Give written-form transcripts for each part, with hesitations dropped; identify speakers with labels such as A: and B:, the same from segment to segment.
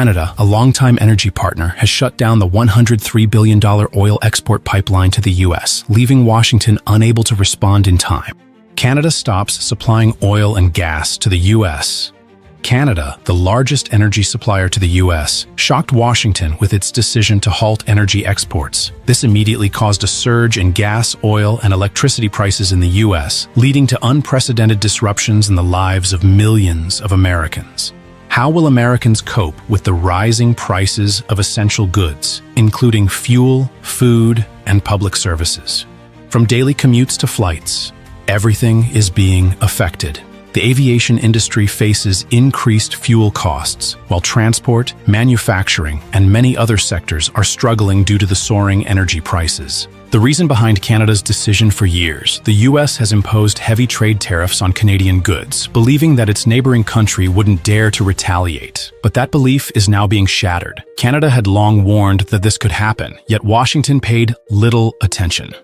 A: Canada, a longtime energy partner, has shut down the $103 billion oil export pipeline to the U.S., leaving Washington unable to respond in time. Canada stops supplying oil and gas to the U.S. Canada, the largest energy supplier to the U.S., shocked Washington with its decision to halt energy exports. This immediately caused a surge in gas, oil, and electricity prices in the U.S., leading to unprecedented disruptions in the lives of millions of Americans. How will Americans cope with the rising prices of essential goods, including fuel, food, and public services? From daily commutes to flights, everything is being affected. The aviation industry faces increased fuel costs, while transport, manufacturing, and many other sectors are struggling due to the soaring energy prices. The reason behind Canada's decision: for years, the U.S. has imposed heavy trade tariffs on Canadian goods, believing that its neighboring country wouldn't dare to retaliate. But that belief is now being shattered. Canada had long warned that this could happen, yet Washington paid little attention.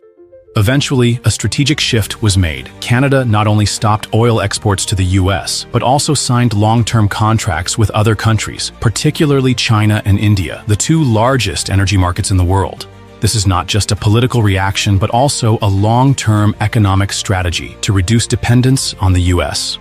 A: Eventually, a strategic shift was made. Canada not only stopped oil exports to the U.S., but also signed long-term contracts with other countries, particularly China and India, the two largest energy markets in the world. This is not just a political reaction, but also a long-term economic strategy to reduce dependence on the U.S.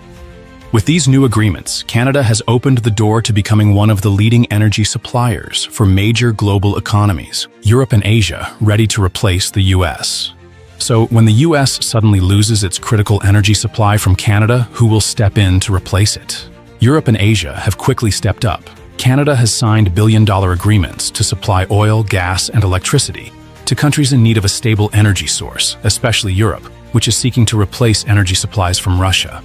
A: With these new agreements, Canada has opened the door to becoming one of the leading energy suppliers for major global economies, Europe and Asia, ready to replace the U.S. So, when the U.S. suddenly loses its critical energy supply from Canada, who will step in to replace it? Europe and Asia have quickly stepped up. Canada has signed billion-dollar agreements to supply oil, gas, and electricity to countries in need of a stable energy source, especially Europe, which is seeking to replace energy supplies from Russia.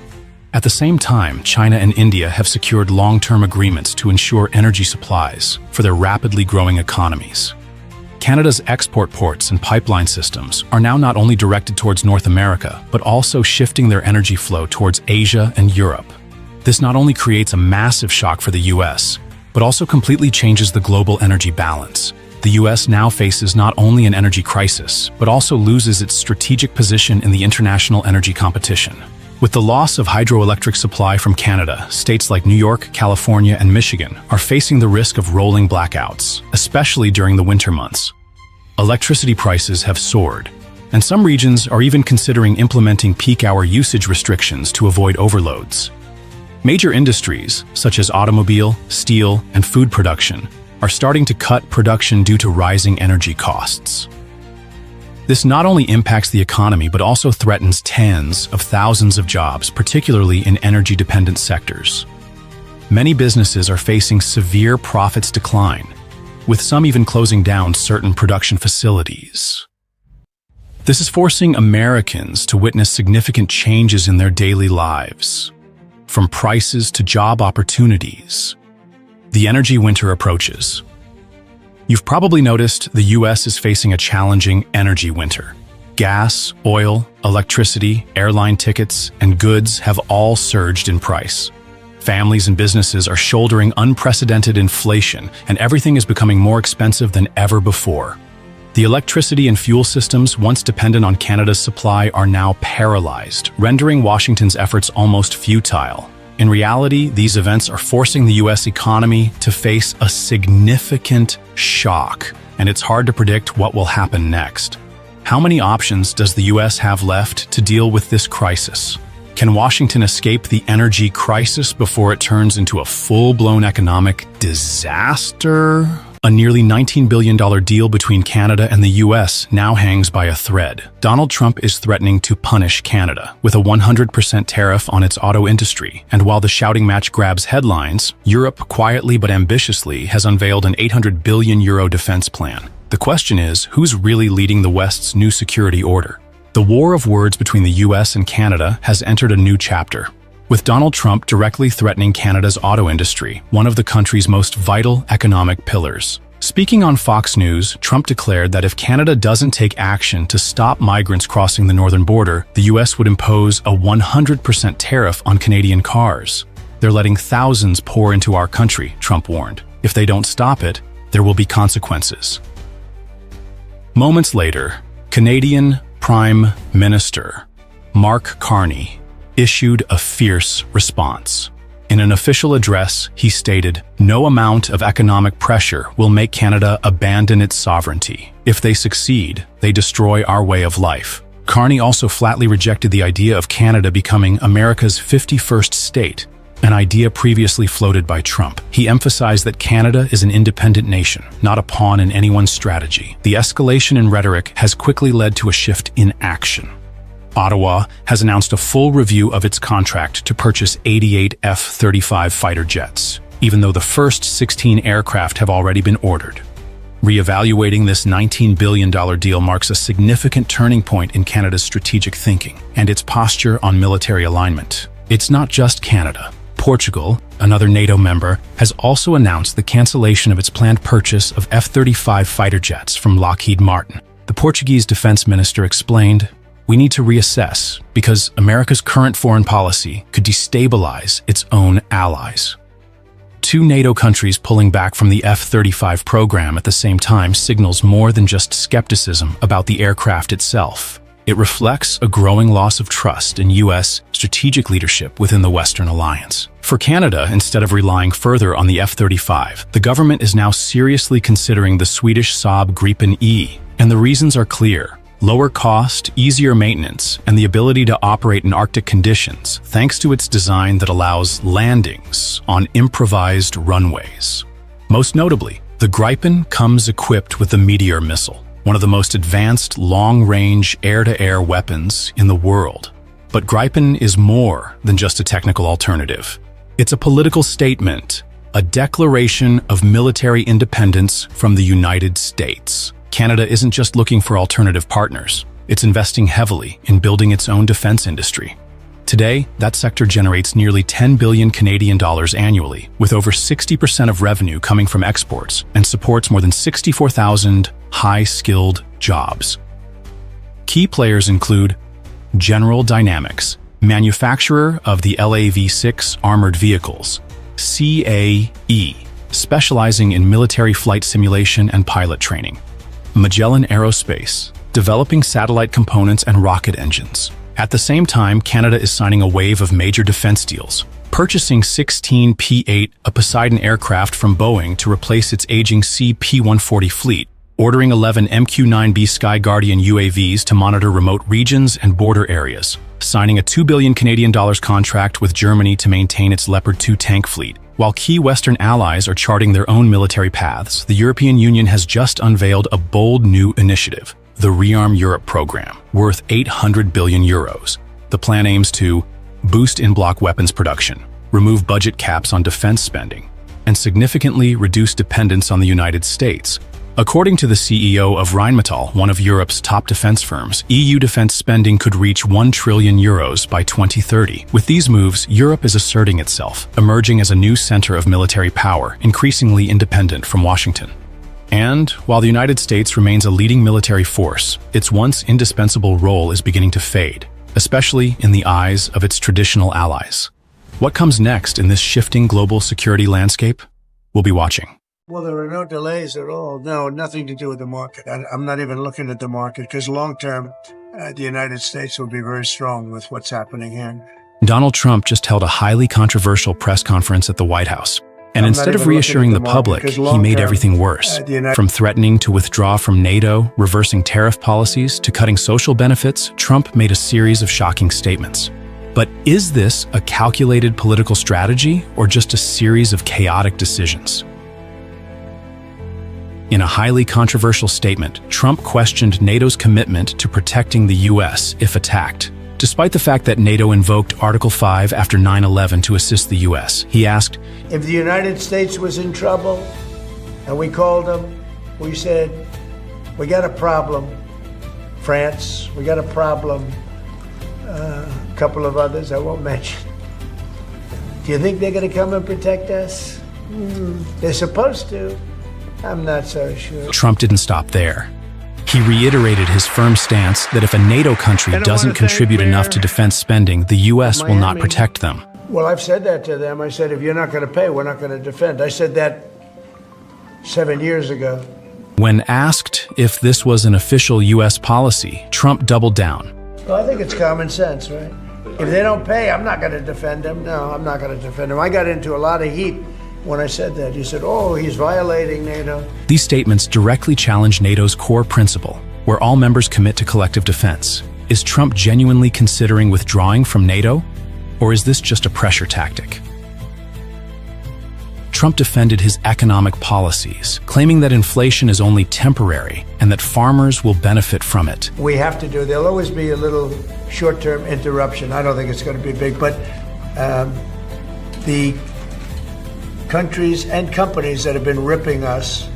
A: At the same time, China and India have secured long-term agreements to ensure energy supplies for their rapidly growing economies. Canada's export ports and pipeline systems are now not only directed towards North America, but also shifting their energy flow towards Asia and Europe. This not only creates a massive shock for the U.S., but also completely changes the global energy balance. The U.S. now faces not only an energy crisis, but also loses its strategic position in the international energy competition. With the loss of hydroelectric supply from Canada, states like New York, California, and Michigan are facing the risk of rolling blackouts, especially during the winter months. Electricity prices have soared, and some regions are even considering implementing peak-hour usage restrictions to avoid overloads. Major industries, such as automobile, steel, and food production, are starting to cut production due to rising energy costs. This not only impacts the economy, but also threatens tens of thousands of jobs, particularly in energy-dependent sectors. Many businesses are facing severe profits decline, with some even closing down certain production facilities. This is forcing Americans to witness significant changes in their daily lives, from prices to job opportunities. The energy winter approaches. You've probably noticed the U.S. is facing a challenging energy winter. Gas, oil, electricity, airline tickets, and goods have all surged in price. Families and businesses are shouldering unprecedented inflation, and everything is becoming more expensive than ever before. The electricity and fuel systems once dependent on Canada's supply are now paralyzed, rendering Washington's efforts almost futile. In reality, these events are forcing the U.S. economy to face a significant shock, and it's hard to predict what will happen next. How many options does the U.S. have left to deal with this crisis? Can Washington escape the energy crisis before it turns into a full-blown economic disaster? A nearly $19 billion deal between Canada and the U.S. now hangs by a thread. Donald Trump is threatening to punish Canada with a 100% tariff on its auto industry. And while the shouting match grabs headlines, Europe quietly but ambitiously has unveiled an €800 billion defense plan. The question is, who's really leading the West's new security order? The war of words between the U.S. and Canada has entered a new chapter, with Donald Trump directly threatening Canada's auto industry, one of the country's most vital economic pillars. Speaking on Fox News, Trump declared that if Canada doesn't take action to stop migrants crossing the northern border, the U.S. would impose a 100% tariff on Canadian cars. They're letting thousands pour into our country, Trump warned. If they don't stop it, there will be consequences. Moments later, Canadian Prime Minister Mark Carney issued a fierce response. In an official address, he stated, "No amount of economic pressure will make Canada abandon its sovereignty. If they succeed, they destroy our way of life." Carney also flatly rejected the idea of Canada becoming America's 51st state, an idea previously floated by Trump. He emphasized that Canada is an independent nation, not a pawn in anyone's strategy. The escalation in rhetoric has quickly led to a shift in action. Ottawa has announced a full review of its contract to purchase 88 F-35 fighter jets, even though the first 16 aircraft have already been ordered. Reevaluating this $19 billion deal marks a significant turning point in Canada's strategic thinking and its posture on military alignment. It's not just Canada. Portugal, another NATO member, has also announced the cancellation of its planned purchase of F-35 fighter jets from Lockheed Martin. The Portuguese defense minister explained, "We need to reassess because America's current foreign policy could destabilize its own allies." Two NATO countries pulling back from the F-35 program at the same time signals more than just skepticism about the aircraft itself. It reflects a growing loss of trust in U.S. strategic leadership within the Western alliance. For Canada, instead of relying further on the F-35, the government is now seriously considering the Swedish Saab Gripen E, and the reasons are clear. Lower cost, easier maintenance, and the ability to operate in Arctic conditions, thanks to its design that allows landings on improvised runways. Most notably, the Gripen comes equipped with the Meteor missile, one of the most advanced long-range air-to-air weapons in the world. But Gripen is more than just a technical alternative. It's a political statement, a declaration of military independence from the United States. Canada isn't just looking for alternative partners. It's investing heavily in building its own defense industry. Today, that sector generates nearly 10 billion Canadian dollars annually, with over 60% of revenue coming from exports, and supports more than 64,000 high-skilled jobs. Key players include General Dynamics, manufacturer of the LAV-6 armored vehicles, CAE, specializing in military flight simulation and pilot training, Magellan Aerospace, developing satellite components and rocket engines. At the same time, Canada is signing a wave of major defense deals, purchasing 16 P-8, a Poseidon aircraft from Boeing to replace its aging C-P-140 fleet, ordering 11 MQ-9B Sky Guardian UAVs to monitor remote regions and border areas, signing a $2 billion Canadian contract with Germany to maintain its Leopard 2 tank fleet. While key Western allies are charting their own military paths, the European Union has just unveiled a bold new initiative, the Rearm Europe program, worth 800 billion euros. The plan aims to boost in-block weapons production, remove budget caps on defense spending, and significantly reduce dependence on the United States. According to the CEO of Rheinmetall, one of Europe's top defense firms, EU defense spending could reach 1 trillion euros by 2030. With these moves, Europe is asserting itself, emerging as a new center of military power, increasingly independent from Washington. And while the United States remains a leading military force, its once indispensable role is beginning to fade, especially in the eyes of its traditional allies. What comes next in this shifting global security landscape? We'll be watching.
B: Well, there are no delays at all. No, nothing to do with the market. I'm not even looking at the market because long-term, the United States will be very strong with what's happening here.
A: Donald Trump just held a highly controversial press conference at the White House. And instead of reassuring the public, he made everything worse. From threatening to withdraw from NATO, reversing tariff policies, to cutting social benefits, Trump made a series of shocking statements. But is this a calculated political strategy or just a series of chaotic decisions? In a highly controversial statement, Trump questioned NATO's commitment to protecting the U.S. if attacked. Despite the fact that NATO invoked Article 5 after 9/11 to assist the U.S., he asked,
B: "If the United States was in trouble and we called them, we said, we got a problem, France, we got a problem, a couple of others I won't mention. Do you think they're going to come and protect us? They're supposed to. I'm not so sure."
A: Trump didn't stop there. He reiterated his firm stance that if a NATO country doesn't contribute enough to defense spending, the U.S. will not protect them.
B: Well, I've said that to them. I said, if you're not going to pay, we're not going to defend. I said that 7 years ago.
A: When asked if this was an official U.S. policy, Trump doubled down.
B: Well, I think it's common sense, right? If they don't pay, I'm not going to defend them. No, I'm not going to defend them. I got into a lot of heat when I said that. You said, oh, he's violating NATO.
A: These statements directly challenge NATO's core principle, where all members commit to collective defense. Is Trump genuinely considering withdrawing from NATO, or is this just a pressure tactic? Trump defended his economic policies, claiming that inflation is only temporary and that farmers will benefit from it.
B: We have to do, there'll always be a little short-term interruption. I don't think it's going to be big, but the countries and companies that have been ripping us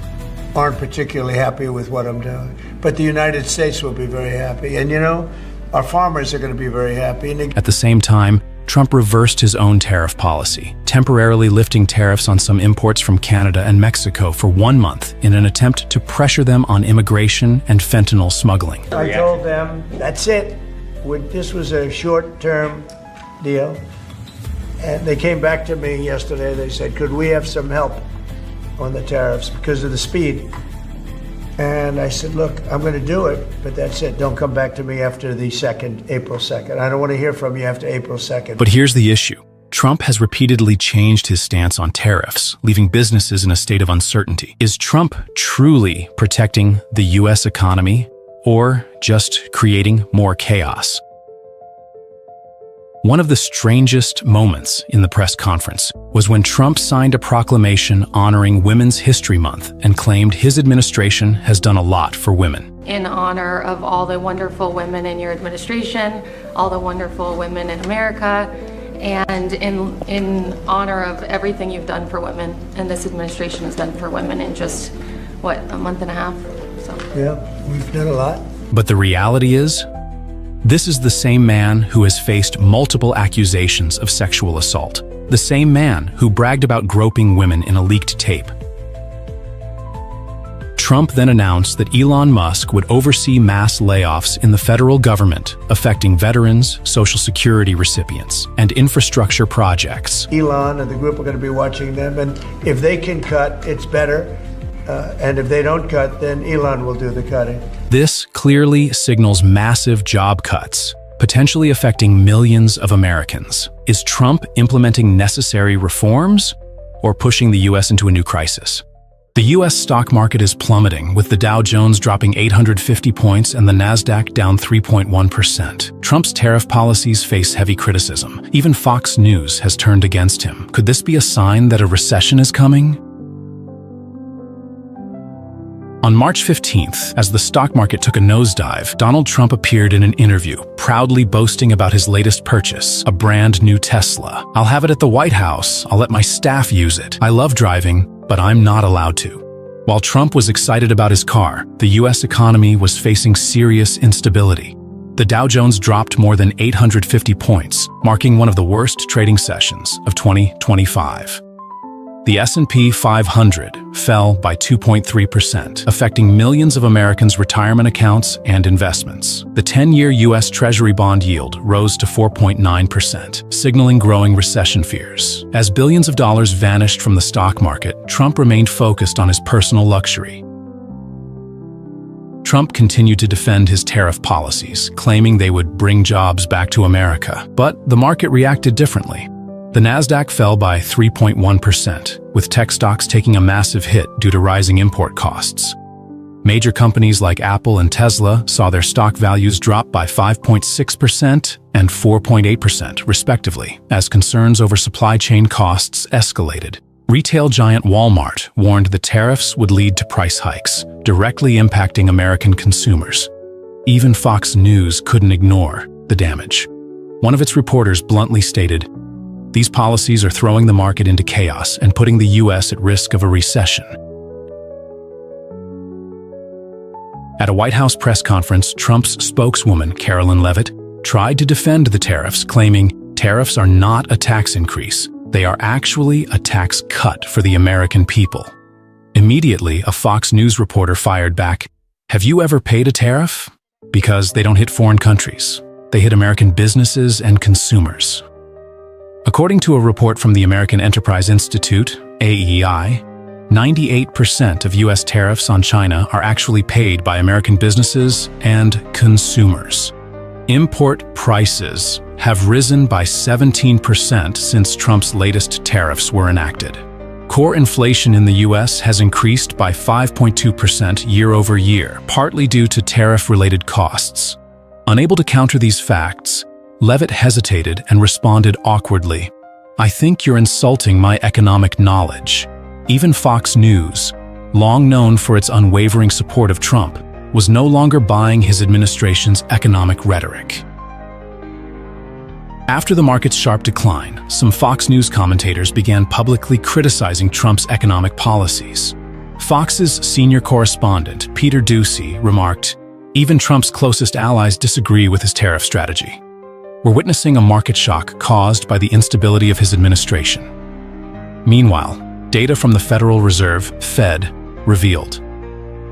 B: aren't particularly happy with what I'm doing. But the United States will be very happy. And you know, our farmers are going to be very happy.
A: At the same time, Trump reversed his own tariff policy, temporarily lifting tariffs on some imports from Canada and Mexico for 1 month in an attempt to pressure them on immigration and fentanyl smuggling.
B: I told them, that's it. This was a short-term deal. And they came back to me yesterday. They said, could we have some help on the tariffs because of the speed? And I said, look, I'm going to do it, but that's it. Don't come back to me after the April 2nd. I don't want to hear from you after April 2nd.
A: But here's the issue. Trump has repeatedly changed his stance on tariffs, leaving businesses in a state of uncertainty. Is Trump truly protecting the U.S. economy, or just creating more chaos? One of the strangest moments in the press conference was when Trump signed a proclamation honoring Women's History Month and claimed his administration has done a lot for women.
C: In honor of all the wonderful women in your administration, all the wonderful women in America, and in honor of everything you've done for women and this administration has done for women in just, what, a month and a half? So.
B: Yeah, we've done a lot.
A: But the reality is, this is the same man who has faced multiple accusations of sexual assault, the same man who bragged about groping women in a leaked tape. Trump then announced that Elon Musk would oversee mass layoffs in the federal government, affecting veterans, Social Security recipients, and infrastructure projects.
B: Elon and the group are going to be watching them, and if they can cut, it's better. And if they don't cut, then Elon will do the cutting.
A: This clearly signals massive job cuts, potentially affecting millions of Americans. Is Trump implementing necessary reforms or pushing the U.S. into a new crisis? The U.S. stock market is plummeting, with the Dow Jones dropping 850 points and the Nasdaq down 3.1%. Trump's tariff policies face heavy criticism. Even Fox News has turned against him. Could this be a sign that a recession is coming? On March 15th, as the stock market took a nosedive, Donald Trump appeared in an interview, proudly boasting about his latest purchase, a brand new Tesla. "I'll have it at the White House. I'll let my staff use it. I love driving, but I'm not allowed to." While Trump was excited about his car, the U.S. economy was facing serious instability. The Dow Jones dropped more than 850 points, marking one of the worst trading sessions of 2025. The S&P 500 fell by 2.3%, affecting millions of Americans' retirement accounts and investments. The 10-year U.S. Treasury bond yield rose to 4.9%, signaling growing recession fears. As billions of dollars vanished from the stock market, Trump remained focused on his personal luxury. Trump continued to defend his tariff policies, claiming they would bring jobs back to America. But the market reacted differently. The Nasdaq fell by 3.1%, with tech stocks taking a massive hit due to rising import costs. Major companies like Apple and Tesla saw their stock values drop by 5.6% and 4.8%, respectively, as concerns over supply chain costs escalated. Retail giant Walmart warned the tariffs would lead to price hikes, directly impacting American consumers. Even Fox News couldn't ignore the damage. One of its reporters bluntly stated, "These policies are throwing the market into chaos and putting the U.S. at risk of a recession." At a White House press conference, Trump's spokeswoman, Carolyn Leavitt, tried to defend the tariffs, claiming tariffs are not a tax increase. They are actually a tax cut for the American people. Immediately, a Fox News reporter fired back, "Have you ever paid a tariff?" Because they don't hit foreign countries. They hit American businesses and consumers. According to a report from the American Enterprise Institute, AEI, 98% of U.S. tariffs on China are actually paid by American businesses and consumers. Import prices have risen by 17% since Trump's latest tariffs were enacted. Core inflation in the U.S. has increased by 5.2% year over year, partly due to tariff-related costs. Unable to counter these facts, Levitt hesitated and responded awkwardly. "I think you're insulting my economic knowledge." Even Fox News, long known for its unwavering support of Trump, was no longer buying his administration's economic rhetoric. After the market's sharp decline, some Fox News commentators began publicly criticizing Trump's economic policies. Fox's senior correspondent, Peter Doocy, remarked, "Even Trump's closest allies disagree with his tariff strategy. We're witnessing a market shock caused by the instability of his administration." Meanwhile, data from the Federal Reserve, Fed, revealed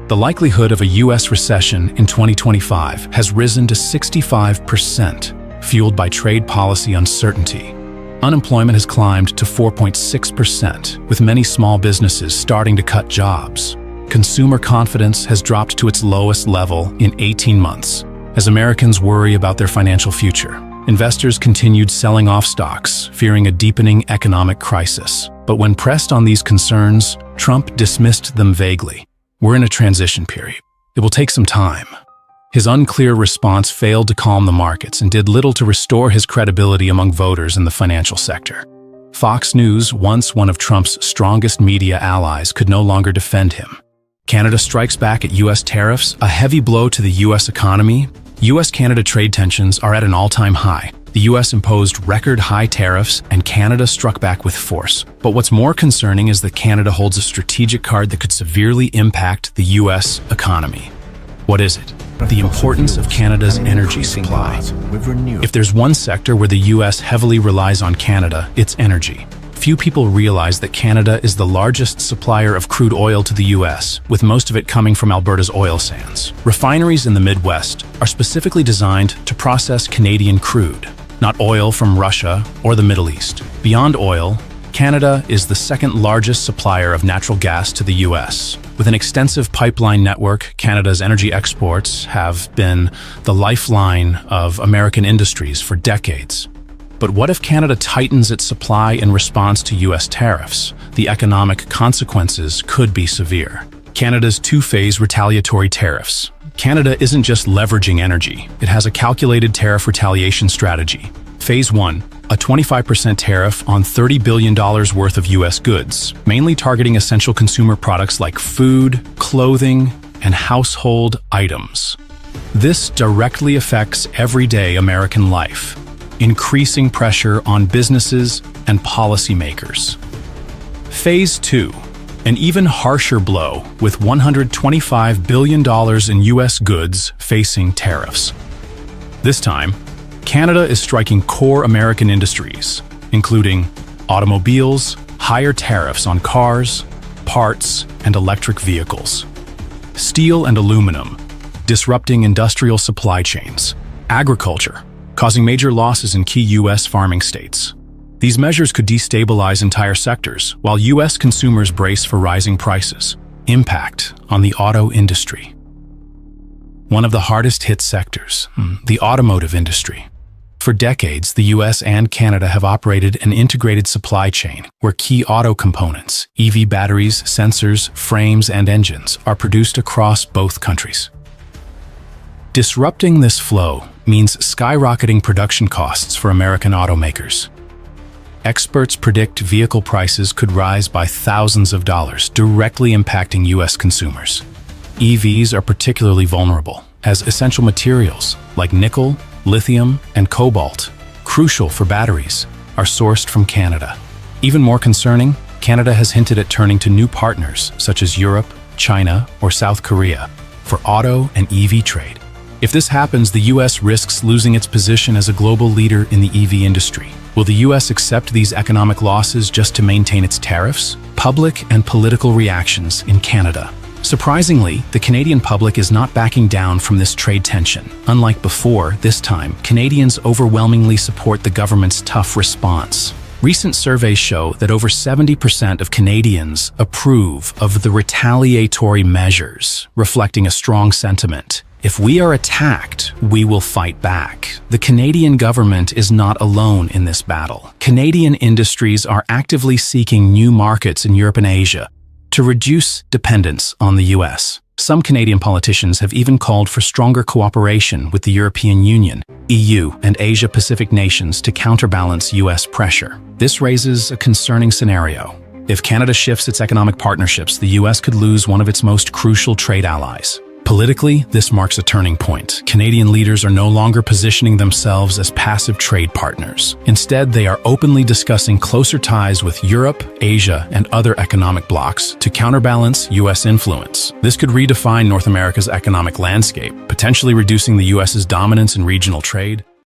A: the likelihood of a U.S. recession in 2025 has risen to 65%, fueled by trade policy uncertainty. Unemployment has climbed to 4.6%, with many small businesses starting to cut jobs. Consumer confidence has dropped to its lowest level in 18 months, as Americans worry about their financial future. Investors continued selling off stocks, fearing a deepening economic crisis. But when pressed on these concerns, Trump dismissed them vaguely. "We're in a transition period. It will take some time." His unclear response failed to calm the markets and did little to restore his credibility among voters in the financial sector. Fox News, once one of Trump's strongest media allies, could no longer defend him. Canada strikes back at U.S. tariffs, a heavy blow to the U.S. economy. U.S. Canada trade tensions are at an all-time high. The U.S. imposed record-high tariffs, and Canada struck back with force. But what's more concerning is that Canada holds a strategic card that could severely impact the U.S. economy. What is it? The importance of Canada's energy supply. If there's one sector where the U.S. heavily relies on Canada, it's energy. Few people realize that Canada is the largest supplier of crude oil to the U.S., with most of it coming from Alberta's oil sands. Refineries in the Midwest are specifically designed to process Canadian crude, not oil from Russia or the Middle East. Beyond oil, Canada is the second largest supplier of natural gas to the U.S. With an extensive pipeline network, Canada's energy exports have been the lifeline of American industries for decades. But what if Canada tightens its supply in response to U.S. tariffs? The economic consequences could be severe. Canada's two-phase retaliatory tariffs. Canada isn't just leveraging energy. It has a calculated tariff retaliation strategy. Phase 1, a 25% tariff on $30 billion worth of U.S. goods, mainly targeting essential consumer products like food, clothing, and household items. This directly affects everyday American life, increasing pressure on businesses and policymakers. Phase 2, an even harsher blow with $125 billion in U.S. goods facing tariffs. This time, Canada is striking core American industries, including automobiles, higher tariffs on cars, parts, and electric vehicles. Steel and aluminum, disrupting industrial supply chains. Agriculture, causing major losses in key U.S. farming states. These measures could destabilize entire sectors, while U.S. consumers brace for rising prices. Impact on the auto industry. One of the hardest-hit sectors, the automotive industry. For decades, the U.S. and Canada have operated an integrated supply chain where key auto components, EV batteries, sensors, frames, and engines are produced across both countries. Disrupting this flow means skyrocketing production costs for American automakers. Experts predict vehicle prices could rise by thousands of dollars, directly impacting U.S. consumers. EVs are particularly vulnerable, as essential materials like nickel, lithium, and cobalt, crucial for batteries, are sourced from Canada. Even more concerning, Canada has hinted at turning to new partners such as Europe, China, or South Korea for auto and EV trade. If this happens, the U.S. risks losing its position as a global leader in the EV industry. Will the U.S. accept these economic losses just to maintain its tariffs? Public and political reactions in Canada. Surprisingly, the Canadian public is not backing down from this trade tension. Unlike before, this time, Canadians overwhelmingly support the government's tough response. Recent surveys show that over 70% of Canadians approve of the retaliatory measures, reflecting a strong sentiment If we are attacked, we will fight back. The Canadian government is not alone in this battle. Canadian industries are actively seeking new markets in Europe and Asia to reduce dependence on the U.S. Some Canadian politicians have even called for stronger cooperation with the European Union, EU, and Asia-Pacific nations to counterbalance U.S. pressure. This raises a concerning scenario. If Canada shifts its economic partnerships, the U.S. could lose one of its most crucial trade allies. Politically, this marks a turning point. Canadian leaders are no longer positioning themselves as passive trade partners. Instead, they are openly discussing closer ties with Europe, Asia, and other economic blocs to counterbalance U.S. influence. This could redefine North America's economic landscape, potentially reducing the U.S.'s dominance in regional trade.